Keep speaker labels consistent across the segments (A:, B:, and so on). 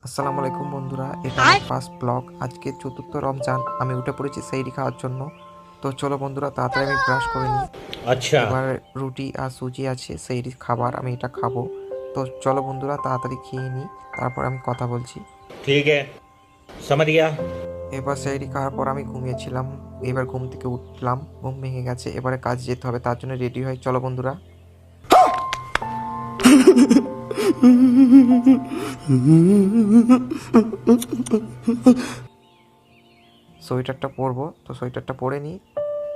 A: আসসালামু আলাইকুম বন্ধুরা, এটা আমার ফার্স্ট ব্লগ। আজকে চতুর্থ রমজান, আমি উঠে পড়েছি সেহরি খাওয়ার জন্য। তো চলো বন্ধুরা, তাড়াতাড়ি আমি ব্রাশ করে নিই।
B: अच्छा।
A: এবার রুটি আর সুজি আছে, সেহরি খাবার, আমি এটা খাবো। তো চলো বন্ধুরা, তাড়াতাড়ি খেয়ে নিই, তারপর আমি কথা বলছি।
B: ठीक है, समझ गया।
A: এবার সেহরি খাওয়ার পর আমি ঘুমিয়েছিলাম, এবার ঘুম থেকে উঠলাম, ঘুম ভেঙে গেছে, এবারে কাজে যেতে হবে, তার জন্য রেডি হয়। চলো বন্ধুরা। সোয়েটারটা পরবো, তো সোয়েটারটা পরে নিই।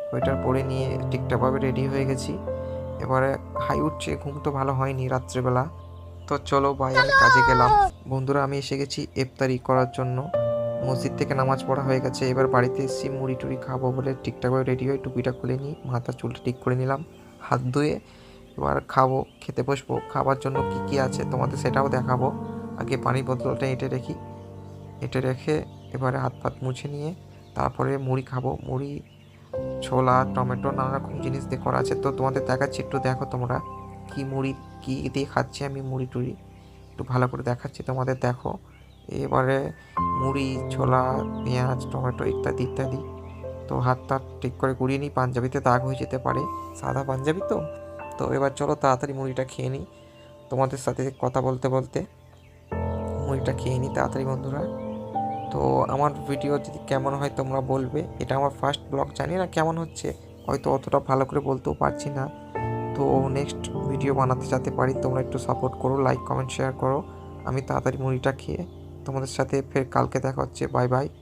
A: সোয়েটার পরে নিয়ে ঠিকঠাকভাবে রেডি হয়ে গেছি। এবারে হাই উঠছে, ঘুম তো ভালো হয়নি রাত্রেবেলা। তো চলো ভাই, আমি কাজে গেলাম। বন্ধুরা, আমি এসে গেছি ইফতারি করার জন্য। মসজিদ থেকে নামাজ পড়া হয়ে গেছে, এবার বাড়িতে এসেছি, মুড়ি টুড়ি খাবো বলে ঠিকঠাকভাবে রেডি হয়ে টুপিটা খুলে নিই, মাথা চুলটা ঠিক করে নিলাম, হাত ধুয়ে এবার খাবো, খেতে বসবো। খাবার জন্য কি কি আছে তোমাদের সেটাও দেখাবো। আগে পানির বোতলটা এঁটে রেখি, এঁটে রেখে এবারে হাত পাত মুছে নিয়ে তারপরে মুড়ি খাবো। মুড়ি, ছোলা, টমেটো, নানা রকম জিনিস দিয়ে করা আছে, তো তোমাদের দেখাচ্ছি, একটু দেখো তোমরা কি মুড়ি, কি দিয়ে খাচ্ছি আমি মুড়ি টুড়ি, একটু ভালো করে দেখাচ্ছি তোমাদের, দেখো। এবারে মুড়ি, ছোলা, পেঁয়াজ, টমেটো ইত্যাদি ইত্যাদি। তো হাত টাত ঠিক করে গুঁড়িয়ে নিই, পাঞ্জাবিতে দাগ হয়ে যেতে পারে, সাদা পাঞ্জাবি তো। তো এবার চলো তাড়াতাড়ি মুড়িটা খেয়ে নিই, তোমাদের সাথে কথা বলতে বলতে মুড়িটা খেয়ে নিই তাড়াতাড়ি বন্ধুরা। তো আমার ভিডিও যদি কেমন হয় তোমরা বলবে, এটা আমার ফার্স্ট ব্লগ, জানি না কেমন হচ্ছে, হয়তো অতটা ভালো করে বলতেও পারছি না। তো নেক্সট ভিডিও বানাতে যাতে পারি, তোমরা একটু সাপোর্ট করো, লাইক কমেন্ট শেয়ার করো। আমি তাড়াতাড়ি মুড়িটা খেয়ে তোমাদের সাথে ফের কালকে দেখা হচ্ছে। Bye bye.